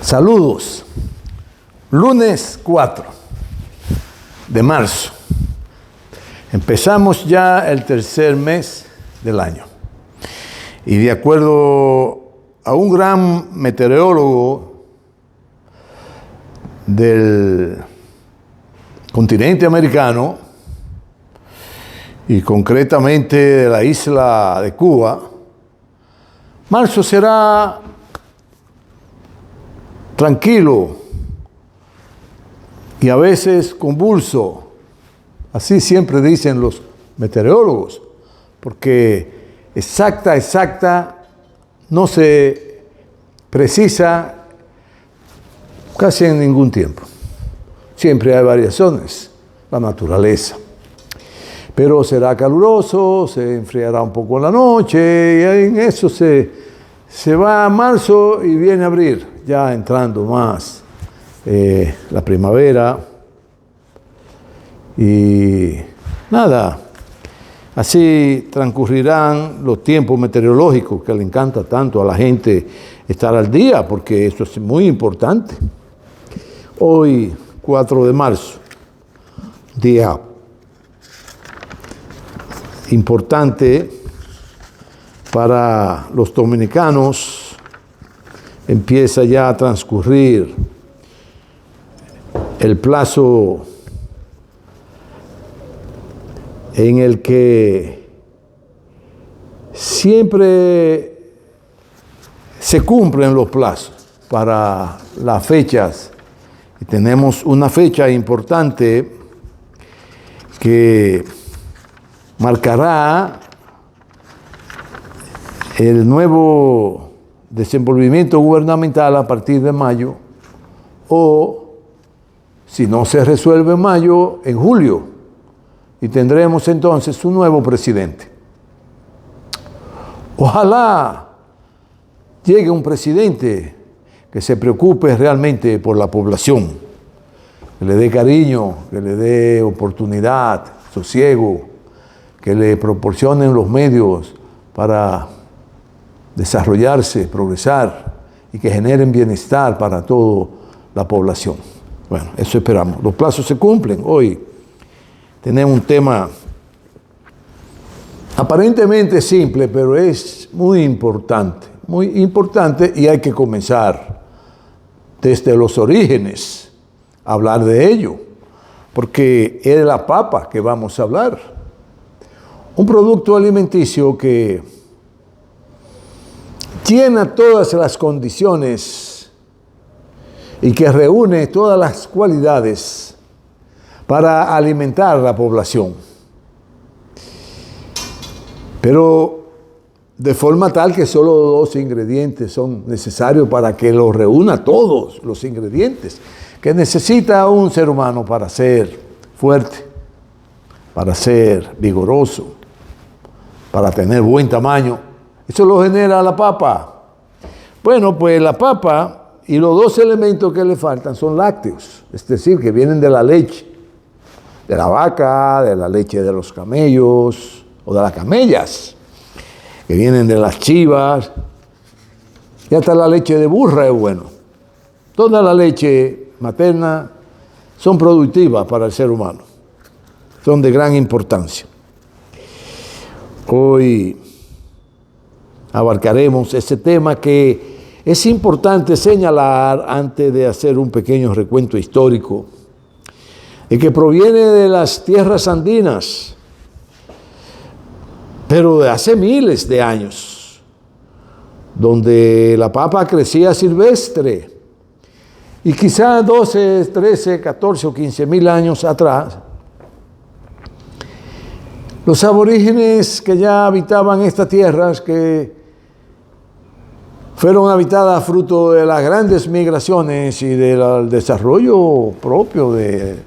Saludos. Lunes 4 de marzo. Empezamos ya el tercer mes del año. Y de acuerdo a un gran meteorólogo del continente americano, y concretamente de la isla de Cuba, marzo será tranquilo y a veces convulso. Así siempre dicen los meteorólogos, porque exacta no se precisa casi en ningún tiempo. Siempre hay variaciones, la naturaleza. Pero será caluroso, se enfriará un poco en la noche, y en eso se va a marzo y viene abril, ya entrando más la primavera. Y nada, así transcurrirán los tiempos meteorológicos que le encanta tanto a la gente estar al día, porque eso es muy importante. Hoy, 4 de marzo, día importante para los dominicanos, empieza ya a transcurrir el plazo en el que siempre se cumplen los plazos para las fechas. Y tenemos una fecha importante que marcará el nuevo desenvolvimiento gubernamental a partir de mayo, o si no se resuelve en mayo, en julio, y tendremos entonces un nuevo presidente. Ojalá llegue un presidente que se preocupe realmente por la población, que le dé cariño, que le dé oportunidad, sosiego, que le proporcionen los medios para desarrollarse, progresar y que generen bienestar para toda la población. Bueno, eso esperamos. Los plazos se cumplen. Hoy tenemos un tema aparentemente simple, pero es muy importante y hay que comenzar desde los orígenes a hablar de ello, porque es de la papa que vamos a hablar. Un producto alimenticio que llena todas las condiciones y que reúne todas las cualidades para alimentar a la población. Pero de forma tal que solo 2 ingredientes son necesarios para que lo reúna todos los ingredientes que necesita un ser humano para ser fuerte, para ser vigoroso, para tener buen tamaño. Eso lo genera la papa. Bueno, pues la papa y los 2 elementos que le faltan son lácteos, es decir, que vienen de la leche, de la vaca, de la leche de los camellos o de las camellas, que vienen de las chivas, y hasta la leche de burra es bueno. Toda la leche materna son productivas para el ser humano, son de gran importancia. Hoy abarcaremos ese tema que es importante señalar antes de hacer un pequeño recuento histórico, y que proviene de las tierras andinas, pero de hace miles de años, donde la papa crecía silvestre, y quizá 12, 13, 14 o 15 mil años atrás, los aborígenes que ya habitaban estas tierras, que fueron habitadas fruto de las grandes migraciones y del desarrollo propio de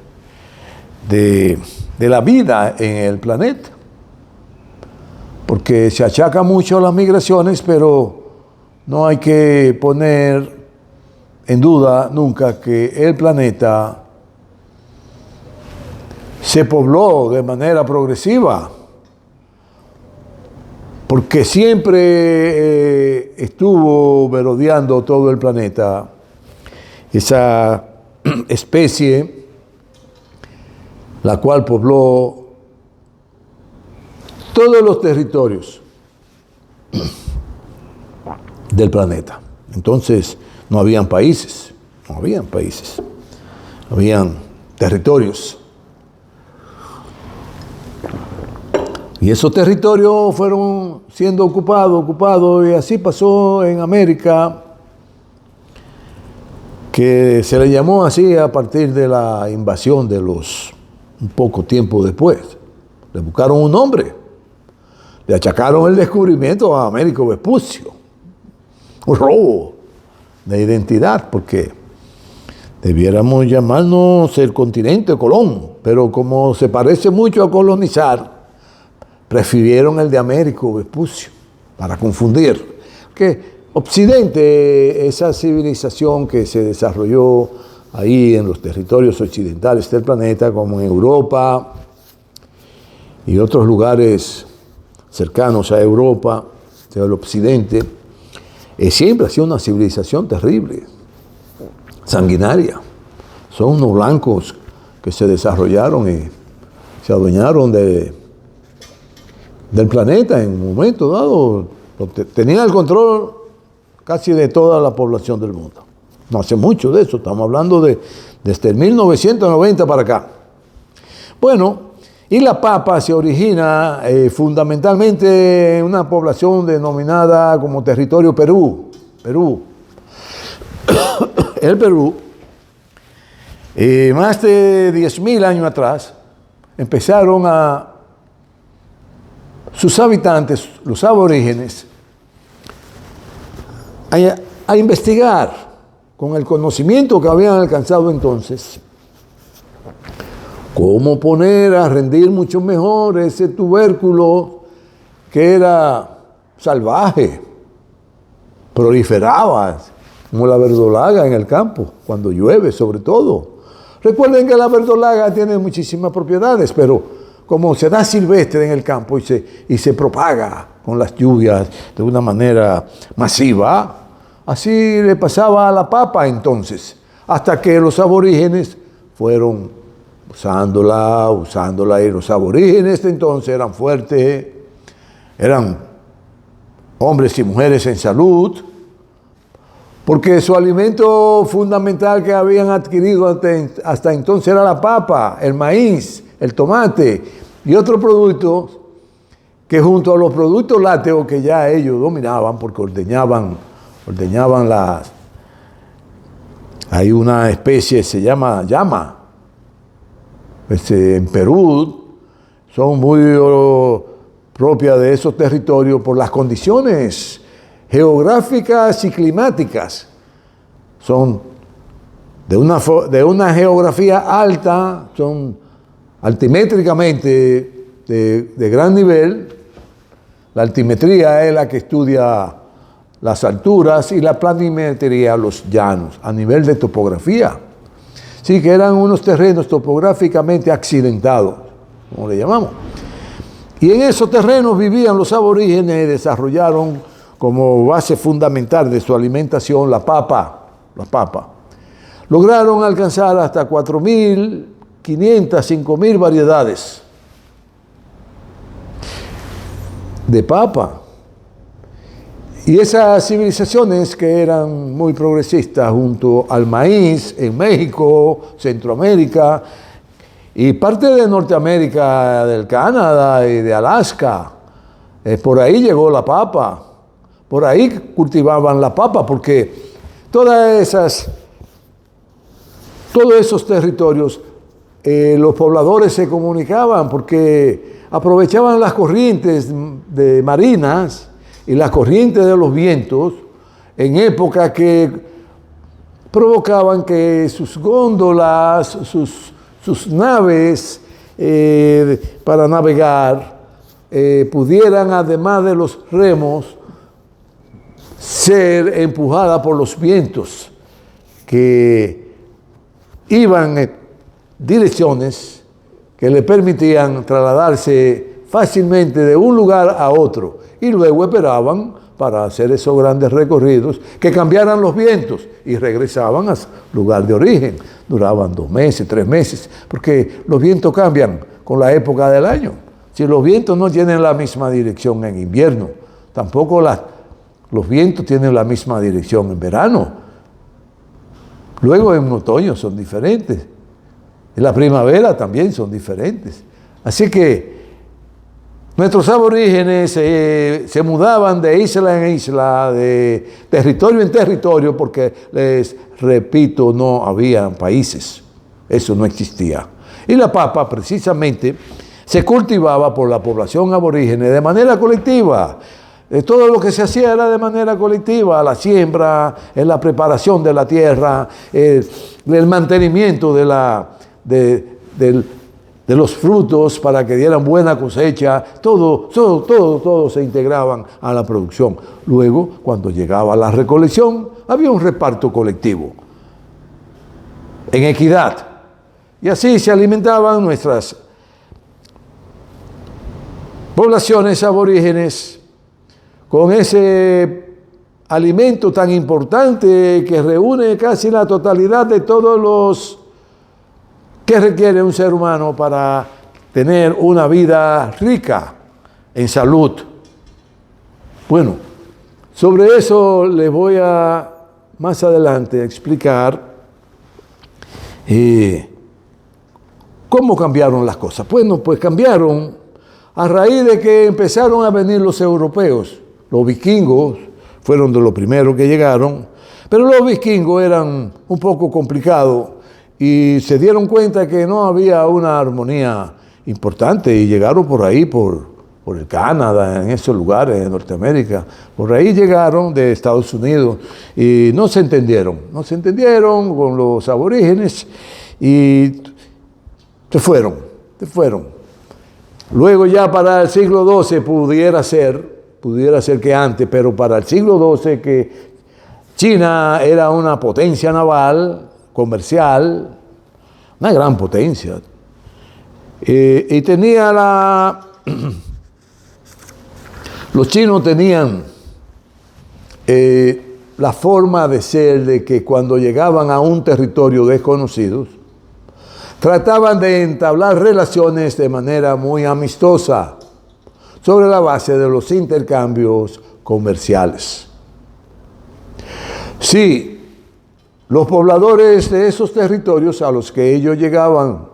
la vida en el planeta. Porque se achaca mucho a las migraciones, pero no hay que poner en duda nunca que el planeta se pobló de manera progresiva porque siempre estuvo merodeando todo el planeta esa especie, la cual pobló todos los territorios del planeta. Entonces, no habían países, habían territorios. Y esos territorios fueron siendo ocupados, y así pasó en América, que se le llamó así a partir de la invasión de los, un poco tiempo después. Le buscaron un nombre, le achacaron el descubrimiento a Américo Vespucio, un robo de identidad, porque debiéramos llamarnos el continente Colón, pero como se parece mucho a colonizar, prefirieron el de Américo Vespucio para confundir. Que Occidente, esa civilización que se desarrolló ahí en los territorios occidentales del planeta, como en Europa y otros lugares cercanos a Europa, o sea, el Occidente, siempre ha sido una civilización terrible, sanguinaria. Son unos blancos que se desarrollaron y se adueñaron del planeta en un momento dado. Tenían el control casi de toda la población del mundo. No hace mucho de eso, estamos hablando desde el 1990 para acá. Bueno, y la papa se origina fundamentalmente en una población denominada como territorio Perú. El Perú, más de 10.000 años atrás, empezaron sus habitantes, los aborígenes, a investigar con el conocimiento que habían alcanzado entonces, cómo poner a rendir mucho mejor ese tubérculo que era salvaje, proliferaba como la verdolaga en el campo, cuando llueve sobre todo. Recuerden que la verdolaga tiene muchísimas propiedades, pero como se da silvestre en el campo y se propaga con las lluvias de una manera masiva, así le pasaba a la papa entonces, hasta que los aborígenes fueron usándola, y los aborígenes de entonces eran fuertes, eran hombres y mujeres en salud, porque su alimento fundamental que habían adquirido hasta entonces era la papa, el maíz, el tomate y otros productos que junto a los productos lácteos que ya ellos dominaban, porque ordeñaban hay una especie, se llama llama, en Perú, son muy propias de esos territorios por las condiciones geográficas y climáticas. Son de una geografía alta, son altimétricamente de gran nivel. La altimetría es la que estudia las alturas y la planimetría los llanos, a nivel de topografía. Sí, que eran unos terrenos topográficamente accidentados, como le llamamos. Y en esos terrenos vivían los aborígenes y desarrollaron como base fundamental de su alimentación la papa. Lograron alcanzar hasta 4.500, 5.000 variedades de papa. Y esas civilizaciones que eran muy progresistas junto al maíz en México, Centroamérica y parte de Norteamérica, del Canadá y de Alaska, por ahí llegó la papa. Por ahí cultivaban la papa, porque todos esos territorios, los pobladores se comunicaban porque aprovechaban las corrientes de marinas y las corrientes de los vientos en época que provocaban que sus góndolas, sus naves para navegar pudieran, además de los remos, ser empujada por los vientos que iban en direcciones que le permitían trasladarse fácilmente de un lugar a otro y luego esperaban para hacer esos grandes recorridos que cambiaran los vientos y regresaban al lugar de origen. Duraban 2 meses, 3 meses, porque los vientos cambian con la época del año. Si los vientos no tienen la misma dirección en invierno, tampoco los vientos tienen la misma dirección en verano. Luego en otoño son diferentes. En la primavera también son diferentes. Así que nuestros aborígenes se mudaban de isla en isla, de territorio en territorio, porque, les repito, no había países. Eso no existía. Y la papa, precisamente, se cultivaba por la población aborígene de manera colectiva. Todo lo que se hacía era de manera colectiva, la siembra, la preparación de la tierra, el mantenimiento de los frutos para que dieran buena cosecha, todo se integraban a la producción. Luego, cuando llegaba la recolección, había un reparto colectivo, en equidad. Y así se alimentaban nuestras poblaciones aborígenes con ese alimento tan importante que reúne casi la totalidad de todos los que requiere un ser humano para tener una vida rica en salud. Bueno, sobre eso les voy a más adelante explicar cómo cambiaron las cosas. Bueno, pues cambiaron a raíz de que empezaron a venir los europeos. Los vikingos fueron de los primeros que llegaron, pero los vikingos eran un poco complicados y se dieron cuenta que no había una armonía importante y llegaron por ahí, por el Canadá, en esos lugares de Norteamérica. Por ahí llegaron de Estados Unidos y no se entendieron con los aborígenes y se fueron. Luego ya para el siglo XII pudiera ser que antes, pero para el siglo XII que China era una potencia naval, comercial, una gran potencia, y tenía los chinos tenían la forma de ser de que cuando llegaban a un territorio desconocido, trataban de entablar relaciones de manera muy amistosa, sobre la base de los intercambios comerciales. Sí, los pobladores de esos territorios a los que ellos llegaban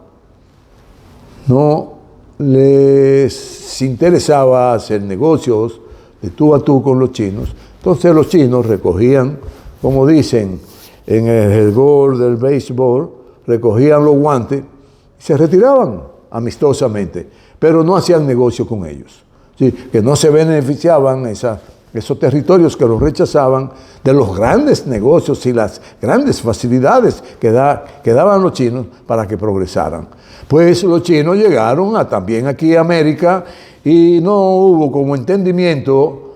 no les interesaba hacer negocios de tú a tú con los chinos. Entonces los chinos recogían, como dicen en el gol del béisbol, recogían los guantes y se retiraban amistosamente, pero no hacían negocio con ellos. Sí, que no se beneficiaban esos territorios que los rechazaban de los grandes negocios y las grandes facilidades que daban los chinos para que progresaran. Pues los chinos llegaron también aquí a América y no hubo como entendimiento,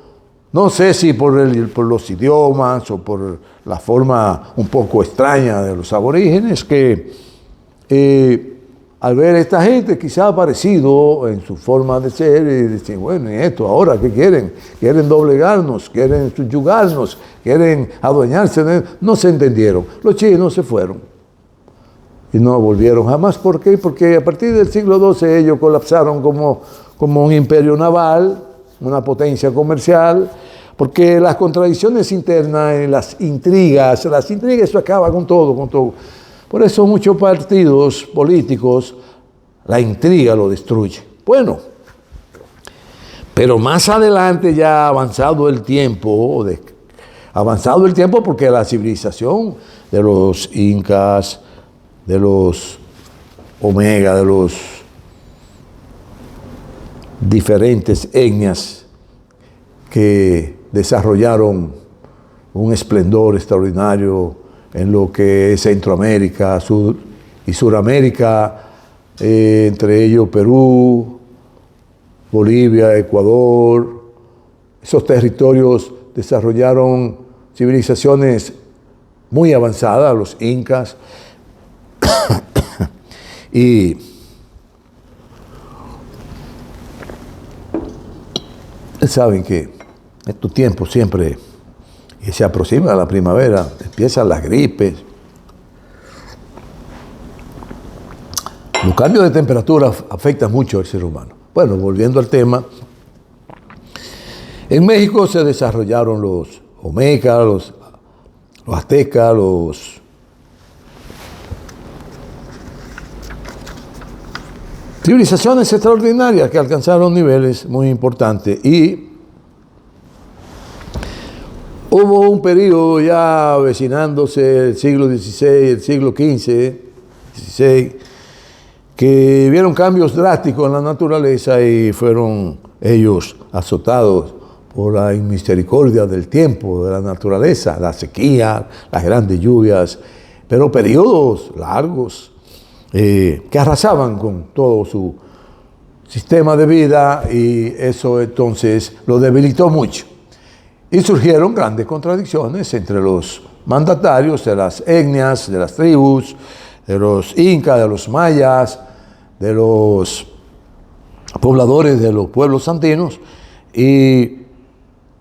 no sé si por los idiomas o por la forma un poco extraña de los aborígenes, que al ver a esta gente quizá parecido en su forma de ser y decir, bueno, ¿y esto ahora qué quieren? Quieren doblegarnos, quieren subyugarnos, quieren adueñarse de... No se entendieron. Los chinos se fueron y no volvieron jamás. ¿Por qué? Porque a partir del siglo XII ellos colapsaron como un imperio naval, una potencia comercial, porque las contradicciones internas y las intrigas, eso acaba con todo. Por eso muchos partidos políticos, la intriga lo destruye. Bueno, pero más adelante ya avanzado el tiempo porque la civilización de los incas, de los omega, de los diferentes etnias que desarrollaron un esplendor extraordinario en lo que es Centroamérica, Sur y Suramérica, entre ellos Perú, Bolivia, Ecuador. Esos territorios desarrollaron civilizaciones muy avanzadas, los incas, y Saben que estos tiempos siempre se aproxima la primavera, empiezan las gripes. Los cambios de temperatura afectan mucho al ser humano. Bueno, volviendo al tema, en México se desarrollaron los olmecas, los aztecas, civilizaciones extraordinarias que alcanzaron niveles muy importantes, y hubo un periodo ya avecinándose el siglo XVI, el siglo XVI, que vieron cambios drásticos en la naturaleza y fueron ellos azotados por la inmisericordia del tiempo, de la naturaleza, la sequía, las grandes lluvias, pero periodos largos que arrasaban con todo su sistema de vida, y eso entonces lo debilitó mucho. Y surgieron grandes contradicciones entre los mandatarios de las etnias, de las tribus, de los incas, de los mayas, de los pobladores de los pueblos andinos, y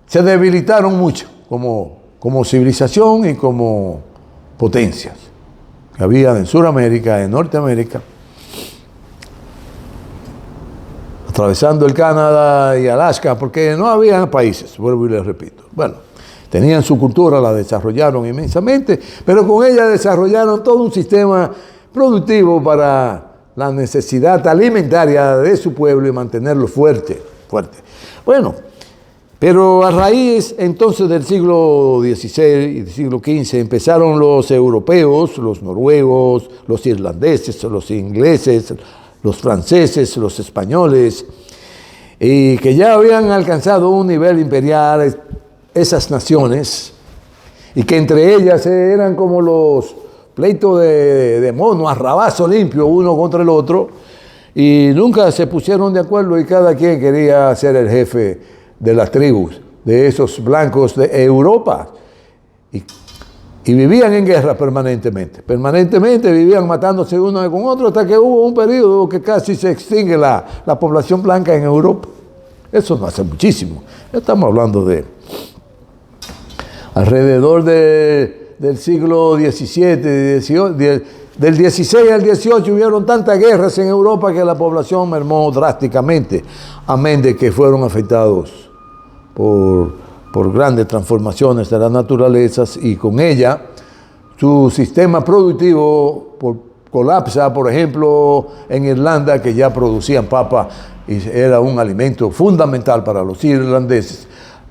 se debilitaron mucho como civilización y como potencias que había en Sudamérica, en Norteamérica, atravesando el Canadá y Alaska, porque no había países, vuelvo y les repito. Bueno, tenían su cultura, la desarrollaron inmensamente, pero con ella desarrollaron todo un sistema productivo para la necesidad alimentaria de su pueblo y mantenerlo fuerte. Bueno, pero a raíz entonces del siglo XVI y del siglo XV empezaron los europeos, los noruegos, los irlandeses, los ingleses, los franceses, los españoles, y que ya habían alcanzado un nivel imperial esas naciones, y que entre ellas eran como los pleitos de mono, a rabazo limpio uno contra el otro, y nunca se pusieron de acuerdo, y cada quien quería ser el jefe de las tribus, de esos blancos de Europa, y vivían en guerra permanentemente vivían matándose uno con otro, hasta que hubo un periodo que casi se extingue la población blanca en Europa. Eso no hace muchísimo, estamos hablando de alrededor del siglo XVII, XVIII, del XVI al XVIII hubieron tantas guerras en Europa que la población mermó drásticamente, amén de que fueron afectados por grandes transformaciones de las naturalezas, y con ella su sistema productivo colapsa. Por ejemplo, en Irlanda, que ya producían papa y era un alimento fundamental para los irlandeses,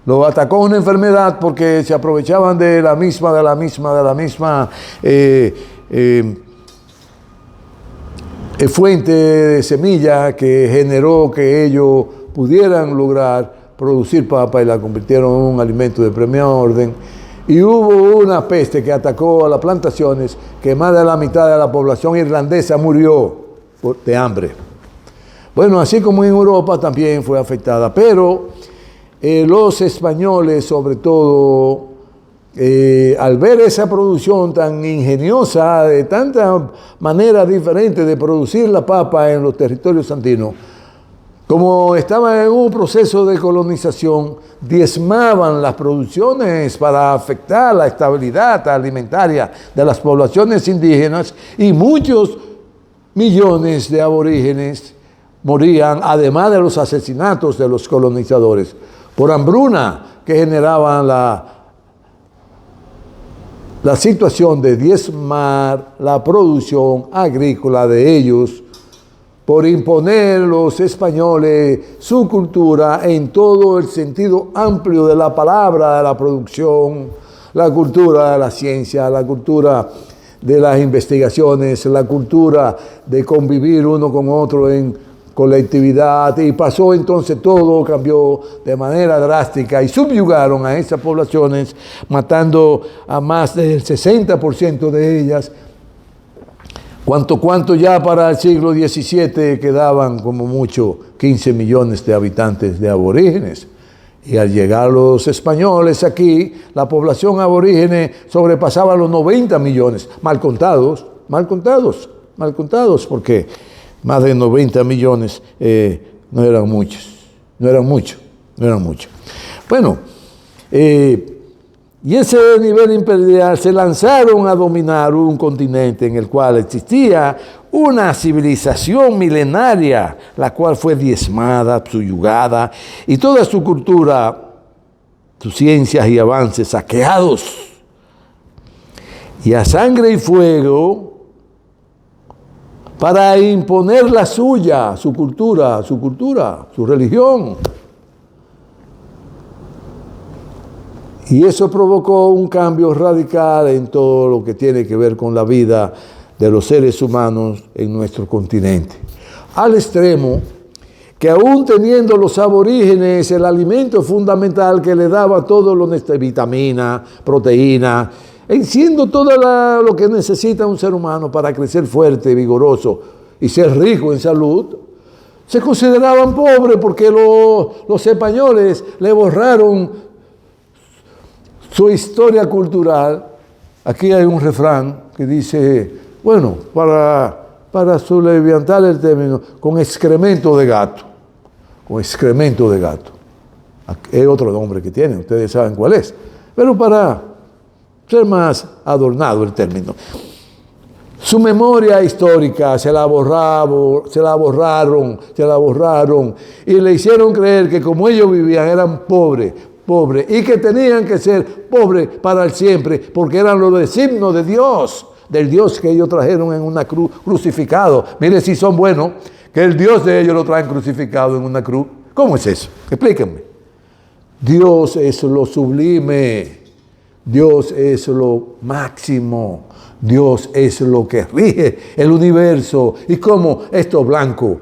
lo atacó una enfermedad porque se aprovechaban de la misma fuente de semilla que generó que ellos pudieran lograr producir papa, y la convirtieron en un alimento de primer orden. Y hubo una peste que atacó a las plantaciones, que más de la mitad de la población irlandesa murió de hambre. Bueno, así como en Europa también fue afectada, pero los españoles, sobre todo, al ver esa producción tan ingeniosa, de tanta manera diferente de producir la papa en los territorios andinos, como estaban en un proceso de colonización, diezmaban las producciones para afectar la estabilidad alimentaria de las poblaciones indígenas, y muchos millones de aborígenes morían, además de los asesinatos de los colonizadores, por hambruna que generaban la situación de diezmar la producción agrícola de ellos, por imponer los españoles su cultura en todo el sentido amplio de la palabra, de la producción, la cultura de la ciencia, la cultura de las investigaciones, la cultura de convivir uno con otro en colectividad, y pasó entonces todo, cambió de manera drástica, y subyugaron a esas poblaciones, matando a más del 60% de ellas. Cuanto ya para el siglo XVII quedaban como mucho 15 millones de habitantes de aborígenes. Y al llegar los españoles aquí, la población aborígene sobrepasaba los 90 millones, mal contados, porque más de 90 millones no eran muchos. no eran muchos. Bueno, y ese nivel imperial se lanzaron a dominar un continente en el cual existía una civilización milenaria, la cual fue diezmada, subyugada, y toda su cultura, sus ciencias y avances saqueados. Y a sangre y fuego para imponer la suya, su cultura, su religión. Y eso provocó un cambio radical en todo lo que tiene que ver con la vida de los seres humanos en nuestro continente. Al extremo que aún teniendo los aborígenes el alimento fundamental que le daba todo lo necesario, vitamina, proteína, siendo todo lo que necesita un ser humano para crecer fuerte, vigoroso y ser rico en salud, se consideraban pobres porque los españoles le borraron su historia cultural. Aquí hay un refrán que dice, bueno, para sublevantar el término, con excremento de gato. Con excremento de gato. Es otro nombre que tiene, ustedes saben cuál es. Pero para ser más adornado el término. Su memoria histórica se la borraron y le hicieron creer que como ellos vivían eran pobres y que tenían que ser pobres para el siempre porque eran los designios de Dios, del Dios que ellos trajeron en una cruz crucificado. Mire si son buenos, que el Dios de ellos lo traen crucificado en una cruz. ¿Cómo es eso? Explíquenme. Dios es lo sublime, Dios es lo máximo, Dios es lo que rige el universo. Y como estos blancos,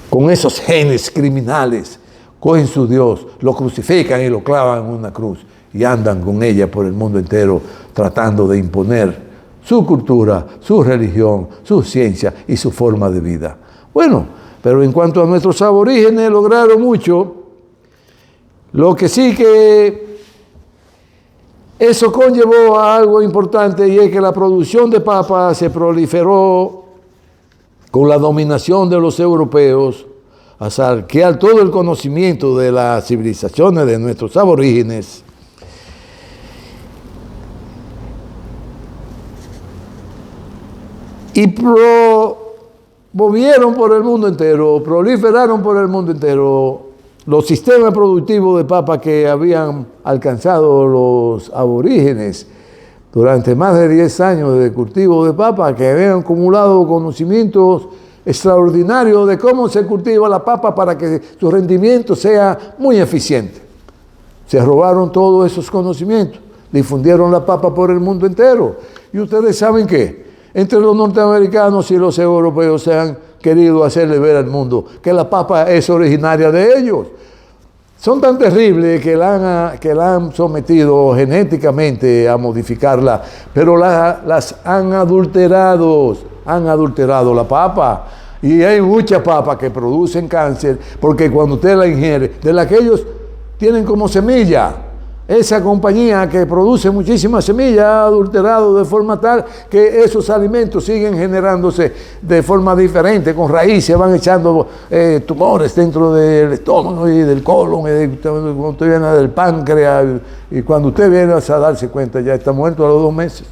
con esos genes criminales, cogen su Dios, lo crucifican y lo clavan en una cruz y andan con ella por el mundo entero tratando de imponer su cultura, su religión, su ciencia y su forma de vida. Bueno, pero en cuanto a nuestros aborígenes lograron mucho. Lo que sí que eso conllevó a algo importante, y es que la producción de papa se proliferó con la dominación de los europeos, a saquear todo el conocimiento de las civilizaciones de nuestros aborígenes. Y movieron por el mundo entero, proliferaron por el mundo entero los sistemas productivos de papa que habían alcanzado los aborígenes durante más de 10 años de cultivo de papa, que habían acumulado conocimientos extraordinarios de cómo se cultiva la papa para que su rendimiento sea muy eficiente. Se robaron todos esos conocimientos, difundieron la papa por el mundo entero. Y ustedes saben que entre los norteamericanos y los europeos se han querido hacerle ver al mundo que la papa es originaria de ellos. Son tan terribles que la han sometido genéticamente a modificarla, pero las han adulterado la papa. Y hay muchas papas que producen cáncer, porque cuando usted la ingiere, de la que ellos tienen como semilla, esa compañía que produce muchísimas semillas ha adulterado de forma tal que esos alimentos siguen generándose de forma diferente, con raíces, van echando tumores dentro del estómago y del colon, cuando usted viene del páncreas, y cuando usted viene a darse cuenta ya está muerto a los 2 meses.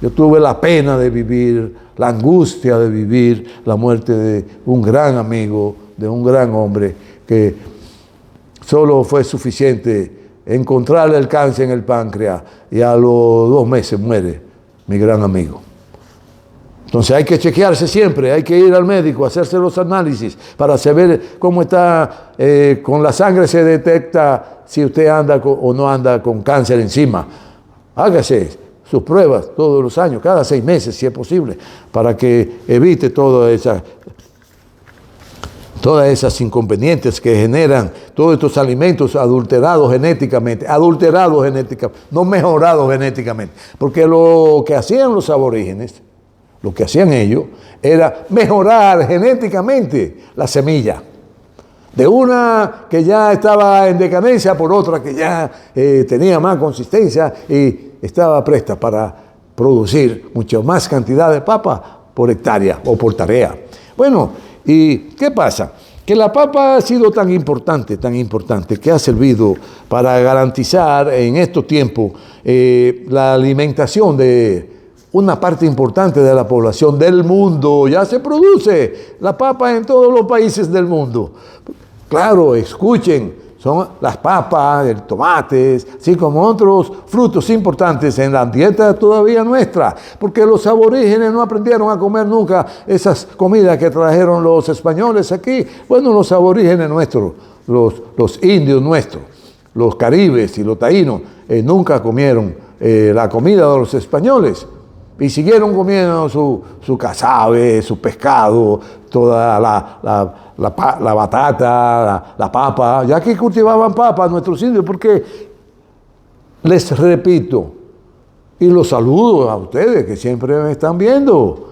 Yo tuve la pena de vivir, la angustia de vivir la muerte de un gran amigo, de un gran hombre, que solo fue suficiente encontrarle el cáncer en el páncreas y a los 2 meses muere mi gran amigo. Entonces hay que chequearse siempre, hay que ir al médico, hacerse los análisis para saber cómo está. Con la sangre se detecta si usted anda o no anda con cáncer encima. Hágase sus pruebas todos los años, cada 6 meses si es posible, para que evite todas esas inconvenientes que generan todos estos alimentos adulterados genéticamente, no mejorados genéticamente. Porque lo que hacían los aborígenes, lo que hacían ellos, era mejorar genéticamente la semilla. De una que ya estaba en decadencia por otra que ya tenía más consistencia y estaba presta para producir mucho más cantidad de papa por hectárea o por tarea. Bueno, ¿y qué pasa? Que que la papa ha sido tan importante, que ha servido para garantizar en estos tiempos la alimentación de una parte importante de la población del mundo. Ya se produce la papa en todos los países del mundo. Claro, escuchen, son las papas, el tomate, así como otros frutos importantes en la dieta todavía nuestra, porque los aborígenes no aprendieron a comer nunca esas comidas que trajeron los españoles aquí. Bueno, los aborígenes nuestros, los indios nuestros, los caribes y los taínos, nunca comieron la comida de los españoles y siguieron comiendo su casabe, su pescado, toda la batata, la papa, ya que cultivaban papa nuestros indios, porque les repito, y los saludo a ustedes que siempre me están viendo,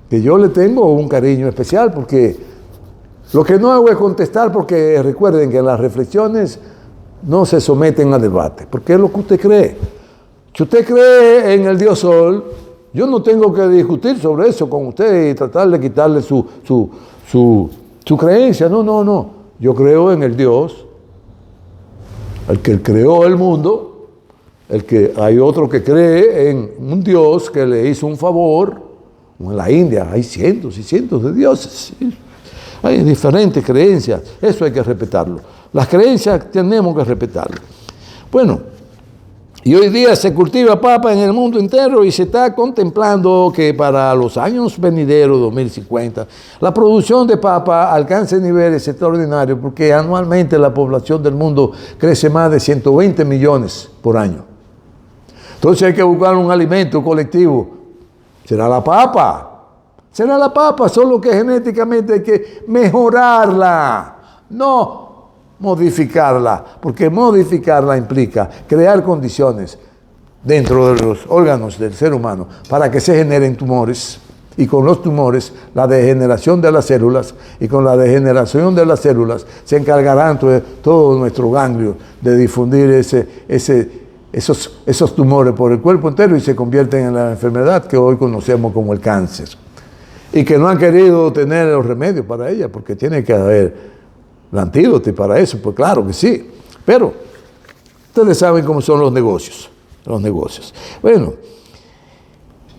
que yo le tengo un cariño especial, porque lo que no hago es contestar, porque recuerden que las reflexiones no se someten a debate, porque es lo que usted cree. Si usted cree en el Dios Sol, yo no tengo que discutir sobre eso con usted y tratar de quitarle su creencia. No. Yo creo en el Dios, el que creó el mundo, el que hay otro que cree en un Dios que le hizo un favor. En la India hay cientos y cientos de dioses. Hay diferentes creencias. Eso hay que respetarlo. Las creencias tenemos que respetarlas. Bueno, y hoy día se cultiva papa en el mundo entero y se está contemplando que para los años venideros, 2050, la producción de papa alcance niveles extraordinarios, porque anualmente la población del mundo crece más de 120 millones por año. Entonces hay que buscar un alimento colectivo. Será la papa, solo que genéticamente hay que mejorarla, no modificarla, porque modificarla implica crear condiciones dentro de los órganos del ser humano para que se generen tumores, y con los tumores la degeneración de las células, y con la degeneración de las células se encargarán todo nuestro ganglio de difundir esos tumores por el cuerpo entero y se convierten en la enfermedad que hoy conocemos como el cáncer, y que no han querido tener los remedios para ella, porque tiene que haber el antídoto para eso, pues claro que sí. Pero ustedes saben cómo son los negocios. Bueno,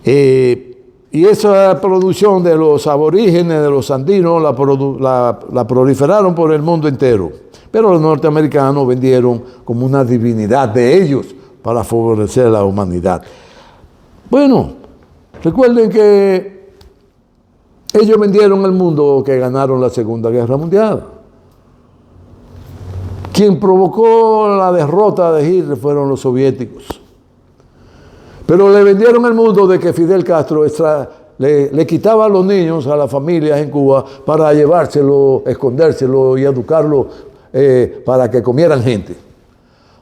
y esa producción de los aborígenes, de los andinos, la proliferaron por el mundo entero. Pero los norteamericanos vendieron como una divinidad de ellos para favorecer a la humanidad. Bueno, recuerden que ellos vendieron el mundo que ganaron la Segunda Guerra Mundial. Quien provocó la derrota de Hitler fueron los soviéticos. Pero le vendieron el mundo de que Fidel Castro le quitaba a los niños, a las familias en Cuba, para llevárselo, escondérselo y educarlo para que comieran gente.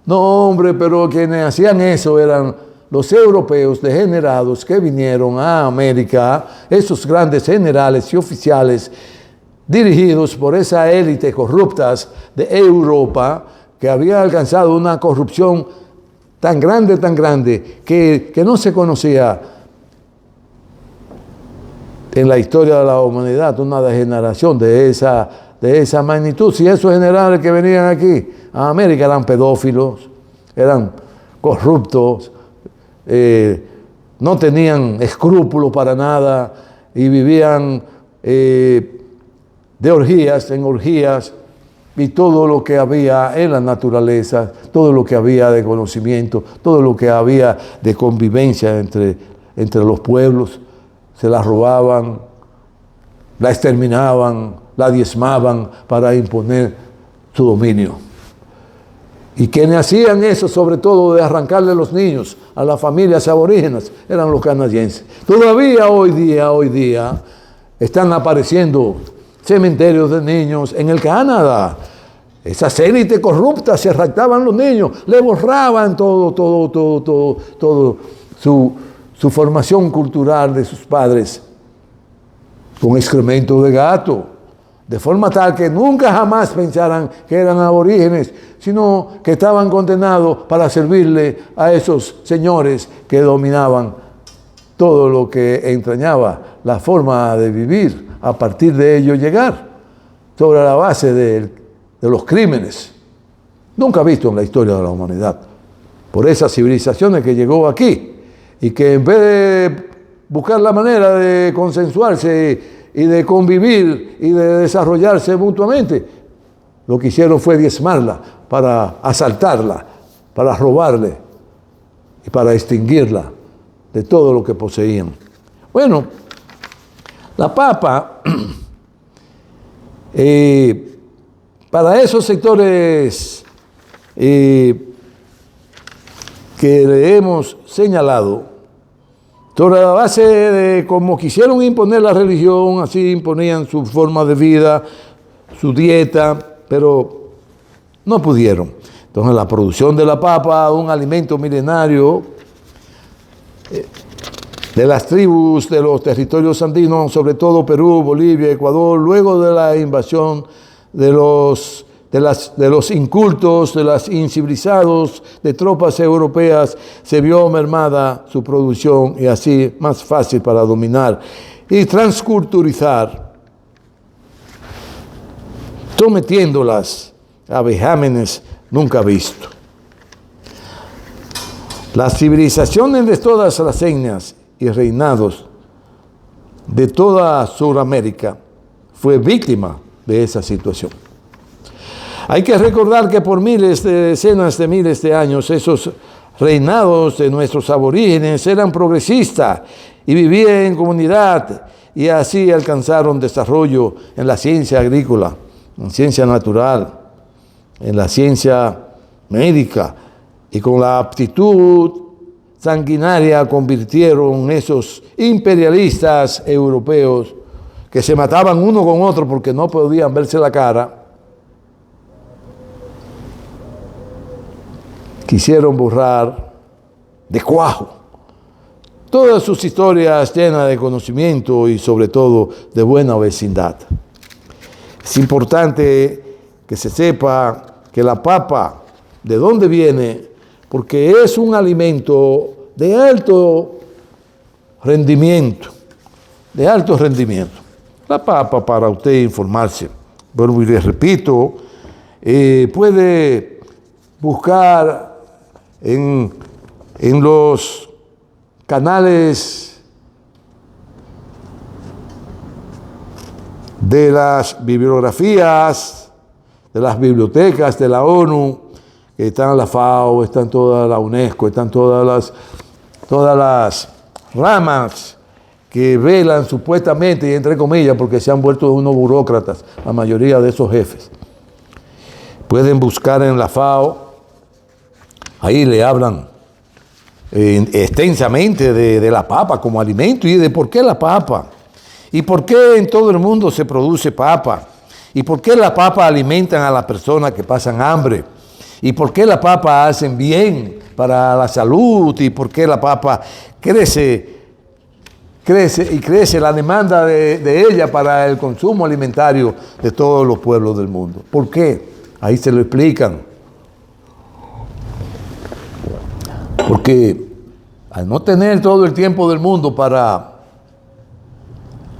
No, hombre, pero quienes hacían eso eran los europeos degenerados que vinieron a América, esos grandes generales y oficiales dirigidos por esa élite corruptas de Europa, que había alcanzado una corrupción tan grande, que no se conocía en la historia de la humanidad, una degeneración de esa magnitud. Si esos generales que venían aquí a América eran pedófilos, eran corruptos, no tenían escrúpulos para nada y vivían de orgías en orgías, y todo lo que había en la naturaleza, todo lo que había de conocimiento, todo lo que había de convivencia entre los pueblos, se la robaban, la exterminaban, la diezmaban para imponer su dominio. Y quienes hacían eso, sobre todo de arrancarle los niños a las familias aborígenes, eran los canadienses. Todavía hoy día están apareciendo cementerios de niños en el Canadá. Esas élites corruptas se raptaban los niños, le borraban todo su formación cultural de sus padres con excremento de gato, de forma tal que nunca jamás pensaran que eran aborígenes, sino que estaban condenados para servirle a esos señores que dominaban todo lo que entrañaba la forma de vivir, a partir de ello llegar. sobre la base de los crímenes nunca visto en la historia de la humanidad, por esas civilizaciones que llegó aquí y que en vez de buscar la manera de consensuarse y de convivir y de desarrollarse mutuamente, lo que hicieron fue diezmarla, para asaltarla, para robarle y para extinguirla de todo lo que poseían. Bueno, la papa, para esos sectores que le hemos señalado, sobre la base de cómo quisieron imponer la religión, así imponían su forma de vida, su dieta, pero no pudieron. Entonces la producción de la papa, un alimento milenario de las tribus de los territorios andinos, sobre todo Perú, Bolivia, Ecuador, luego de la invasión de los incultos, de los incivilizados, de tropas europeas, se vio mermada su producción y así más fácil para dominar y transculturizar, sometiéndolas a vejámenes nunca vistos. Las civilizaciones de todas las etnias y reinados de toda Sudamérica fue víctima de esa situación. Hay que recordar que por decenas de miles de años esos reinados de nuestros aborígenes eran progresistas y vivían en comunidad y así alcanzaron desarrollo en la ciencia agrícola, en ciencia natural, en la ciencia médica, y con la aptitud sanguinaria convirtieron esos imperialistas europeos que se mataban uno con otro porque no podían verse la cara, quisieron borrar de cuajo todas sus historias llenas de conocimiento y sobre todo de buena vecindad. Es importante que se sepa que la papa, ¿de dónde viene? Porque es un alimento de alto rendimiento, La papa, para usted informarse, bueno, y les repito, puede buscar en los canales de las bibliografías, de las bibliotecas de la ONU, que están la FAO, están toda la UNESCO, están todas las ramas que velan supuestamente, y entre comillas, porque se han vuelto unos burócratas, la mayoría de esos jefes. Pueden buscar en la FAO, ahí le hablan extensamente de la papa como alimento y de por qué la papa, y por qué en todo el mundo se produce papa, y por qué la papa alimentan a las personas que pasan hambre, y por qué la papa hacen bien para la salud, y por qué la papa crece la demanda de ella para el consumo alimentario de todos los pueblos del mundo. ¿Por qué? Ahí se lo explican. Porque al no tener todo el tiempo del mundo para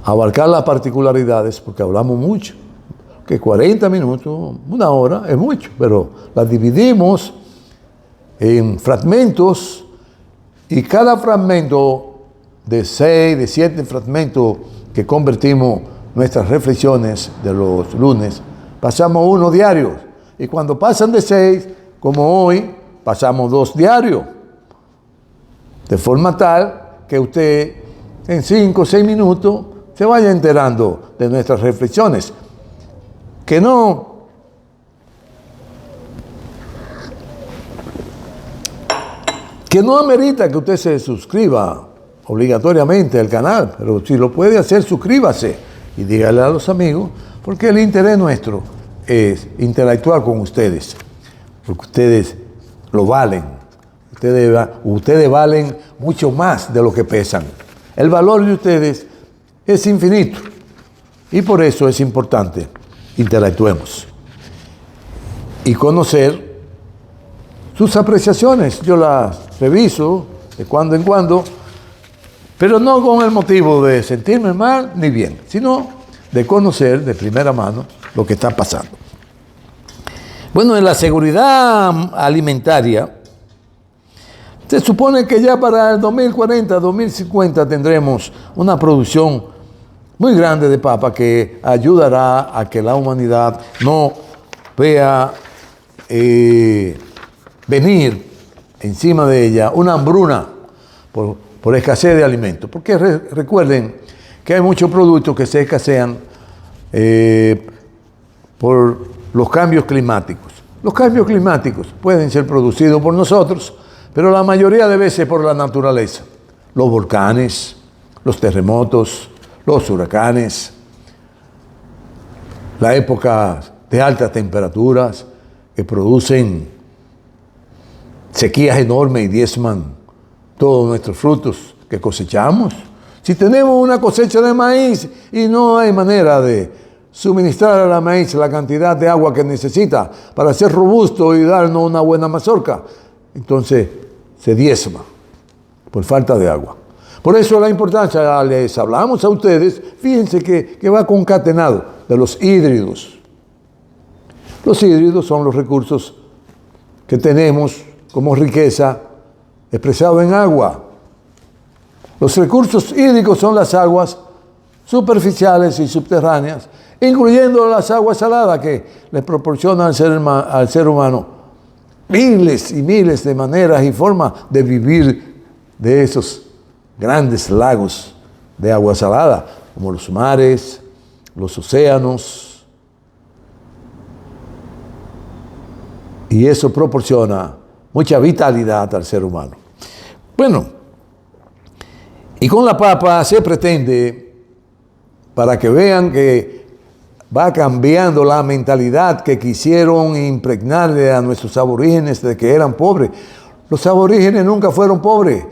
abarcar las particularidades, porque hablamos mucho, que 40 minutos, una hora es mucho, pero las dividimos en fragmentos y cada fragmento de 6, de 7 fragmentos que convertimos nuestras reflexiones de los lunes, pasamos uno diario. Y cuando pasan de 6, como hoy, pasamos 2 diarios. De forma tal que usted en 5 o 6 minutos se vaya enterando de nuestras reflexiones. Que no amerita que usted se suscriba obligatoriamente al canal, pero si lo puede hacer, suscríbase y dígale a los amigos, porque el interés nuestro es interactuar con ustedes, porque ustedes lo valen. Ustedes valen mucho más de lo que pesan. El valor de ustedes es infinito y por eso es importante interactuemos y conocer sus apreciaciones. Yo las reviso de cuando en cuando, pero no con el motivo de sentirme mal ni bien, sino de conocer de primera mano lo que está pasando. Bueno, en la seguridad alimentaria, se supone que ya para el 2040, 2050 tendremos una producción muy grande de papa que ayudará a que la humanidad no vea venir encima de ella una hambruna por escasez de alimentos. Porque recuerden que hay muchos productos que se escasean por los cambios climáticos. Los cambios climáticos pueden ser producidos por nosotros, pero la mayoría de veces por la naturaleza. Los volcanes, los terremotos, los huracanes, la época de altas temperaturas que producen sequías enormes y diezman todos nuestros frutos que cosechamos. Si tenemos una cosecha de maíz y no hay manera de suministrar a la maíz la cantidad de agua que necesita para ser robusto y darnos una buena mazorca, entonces se diezma por falta de agua. Por eso la importancia, les hablamos a ustedes, fíjense que va concatenado de los hídridos. Los hídridos son los recursos que tenemos como riqueza expresado en agua. Los recursos hídricos son las aguas superficiales y subterráneas, incluyendo las aguas saladas que le proporcionan al ser humano miles y miles de maneras y formas de vivir de esos grandes lagos de agua salada, como los mares, los océanos. Y eso proporciona mucha vitalidad al ser humano. Bueno, y con la papa se pretende, para que vean que va cambiando la mentalidad que quisieron impregnarle a nuestros aborígenes de que eran pobres. Los aborígenes nunca fueron pobres,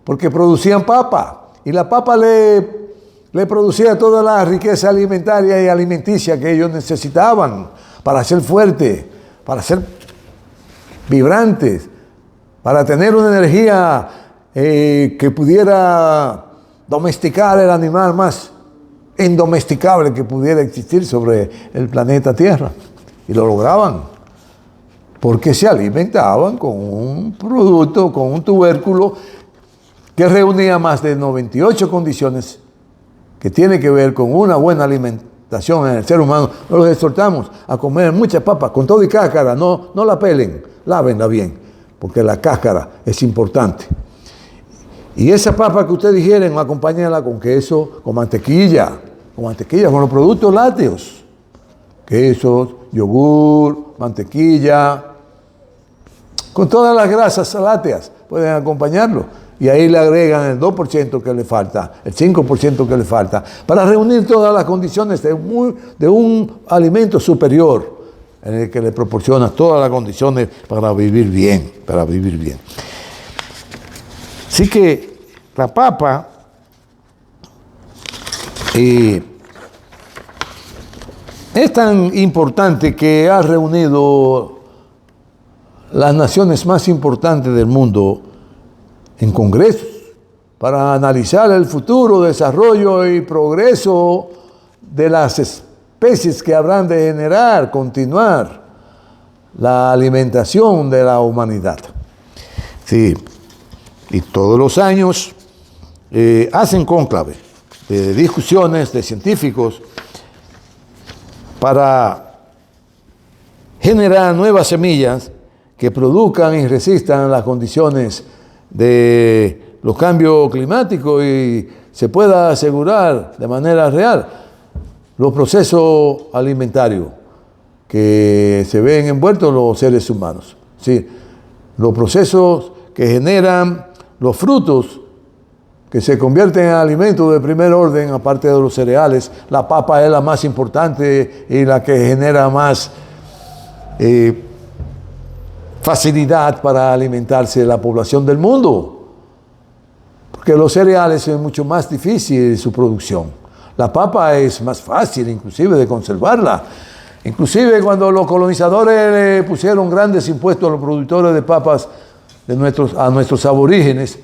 porque producían papa, y la papa le producía toda la riqueza alimentaria y alimenticia que ellos necesitaban para ser fuertes, para ser vibrantes, para tener una energía que pudiera domesticar el animal más indomesticable que pudiera existir sobre el planeta Tierra. Y lo lograban, porque se alimentaban con un producto, con un tubérculo que reunía más de 98 condiciones que tiene que ver con una buena alimentación en el ser humano. Los exhortamos a comer mucha papa, con todo y cáscara, no la pelen, lávenla bien, porque la cáscara es importante. Y esa papa que ustedes digieren, acompáñenla con queso, con mantequilla, con los productos lácteos, quesos, yogur, mantequilla, con todas las grasas lácteas, pueden acompañarlo. Y ahí le agregan el 2% que le falta, el 5% que le falta, para reunir todas las condiciones de un alimento superior, en el que le proporciona todas las condiciones para vivir bien, Así que la papa es tan importante que ha reunido las naciones más importantes del mundo en congresos para analizar el futuro desarrollo y progreso de las especies que habrán de continuar la alimentación de la humanidad. Sí, y todos los años hacen cónclave de discusiones de científicos para generar nuevas semillas que produzcan y resistan las condiciones de los cambios climáticos y se pueda asegurar de manera real los procesos alimentarios que se ven envueltos los seres humanos. Sí, los procesos que generan los frutos que se convierten en alimentos de primer orden, aparte de los cereales. La papa es la más importante y la que genera más facilidad para alimentarse la población del mundo, porque los cereales es mucho más difícil su producción. La papa es más fácil inclusive de conservarla. Inclusive cuando los colonizadores le pusieron grandes impuestos a los productores de papas a nuestros aborígenes,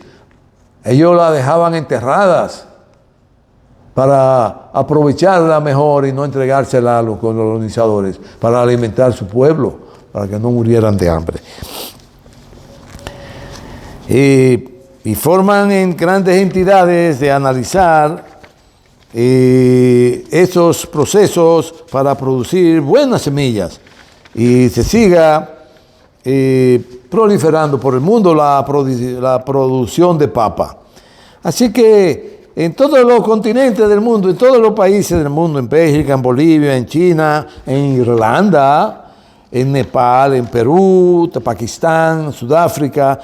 ellos la dejaban enterradas para aprovecharla mejor y no entregársela a los colonizadores, para alimentar su pueblo, para que no murieran de hambre. Y forman en grandes entidades de analizar esos procesos para producir buenas semillas y se siga proliferando por el mundo la producción de papa. Así que en todos los continentes del mundo, en todos los países del mundo, en Bélgica, en Bolivia, en China, en Irlanda, en Nepal, en Perú, Pakistán, Sudáfrica,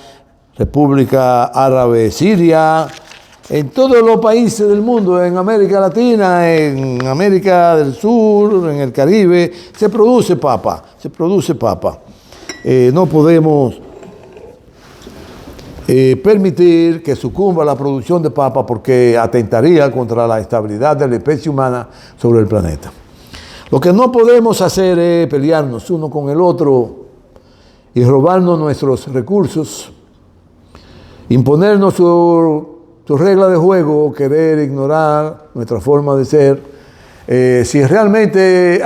República Árabe Siria, en todos los países del mundo, en América Latina, en América del Sur, en el Caribe, se produce papa, no podemos permitir que sucumba la producción de papa porque atentaría contra la estabilidad de la especie humana sobre el planeta. Lo que no podemos hacer es pelearnos uno con el otro y robarnos nuestros recursos, imponernos su regla de juego, querer ignorar nuestra forma de ser. Si realmente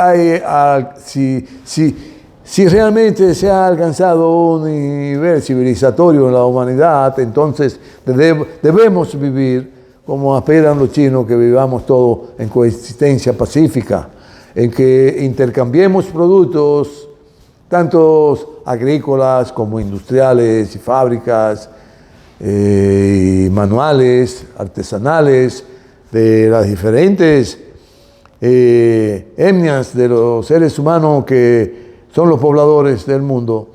se ha alcanzado un nivel civilizatorio en la humanidad, entonces debemos vivir como aspiran los chinos, que vivamos todos en coexistencia pacífica, en que intercambiemos productos, tanto agrícolas como industriales y fábricas, y manuales, artesanales, de las diferentes etnias de los seres humanos que son los pobladores del mundo.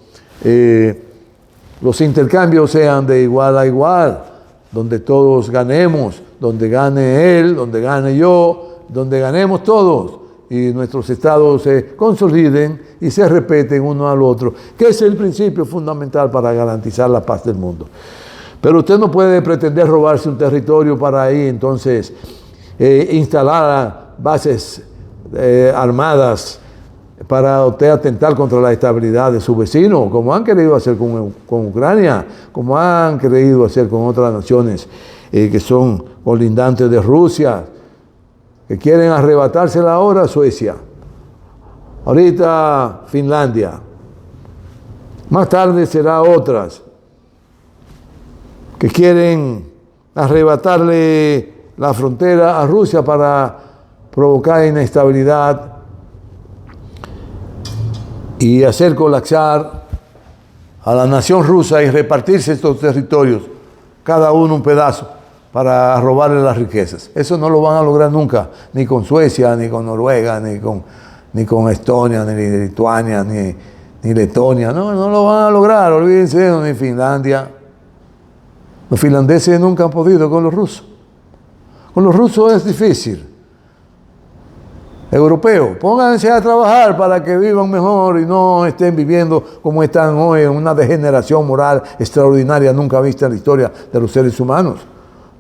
Los intercambios sean de igual a igual, donde todos ganemos, donde gane él, donde gane yo, donde ganemos todos y nuestros estados se consoliden y se respeten uno al otro, que es el principio fundamental para garantizar la paz del mundo. Pero usted no puede pretender robarse un territorio para ahí, entonces, instalar bases armadas para usted atentar contra la estabilidad de su vecino, como han querido hacer con Ucrania, como han querido hacer con otras naciones que son colindantes de Rusia, que quieren arrebatársela ahora Suecia, ahorita Finlandia, más tarde será otras, que quieren arrebatarle la frontera a Rusia para provocar inestabilidad y hacer colapsar a la nación rusa y repartirse estos territorios, cada uno un pedazo, para robarle las riquezas. Eso no lo van a lograr nunca, ni con Suecia, ni con Noruega, ni con Estonia, ni Lituania, ni Letonia. No lo van a lograr, olvídense, ni Finlandia. Los finlandeses nunca han podido con los rusos. Con los rusos es difícil. Europeos, pónganse a trabajar para que vivan mejor y no estén viviendo como están hoy, en una degeneración moral extraordinaria nunca vista en la historia de los seres humanos,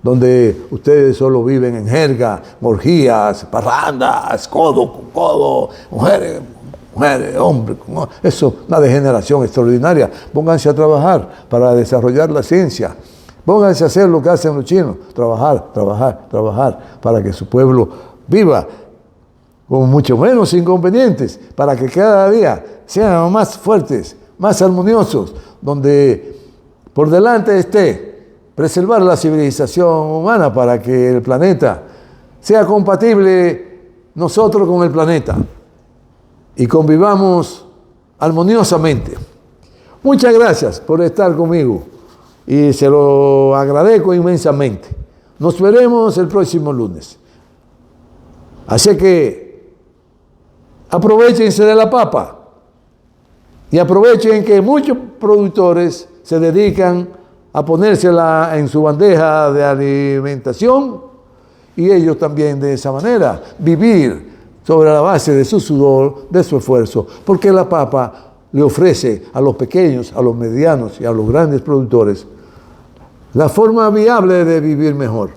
donde ustedes solo viven en jerga, orgías, parrandas, codo con codo, mujeres, hombres, eso, una degeneración extraordinaria. Pónganse a trabajar para desarrollar la ciencia. Pónganse a hacer lo que hacen los chinos, trabajar, para que su pueblo viva con mucho menos inconvenientes, para que cada día sean más fuertes, más armoniosos, donde por delante esté preservar la civilización humana para que el planeta sea compatible nosotros con el planeta y convivamos armoniosamente. Muchas gracias por estar conmigo. Y se lo agradezco inmensamente. Nos veremos el próximo lunes. Así que aprovéchense de la papa y aprovechen que muchos productores se dedican a ponérsela en su bandeja de alimentación y ellos también de esa manera vivir sobre la base de su sudor, de su esfuerzo, porque la papa le ofrece a los pequeños, a los medianos y a los grandes productores la forma viable de vivir mejor.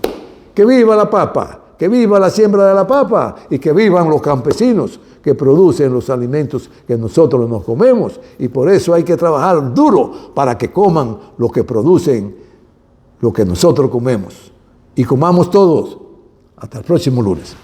Que viva la papa, que viva la siembra de la papa y que vivan los campesinos que producen los alimentos que nosotros nos comemos. Y por eso hay que trabajar duro para que coman lo que producen, lo que nosotros comemos. Y comamos todos Hasta el próximo lunes.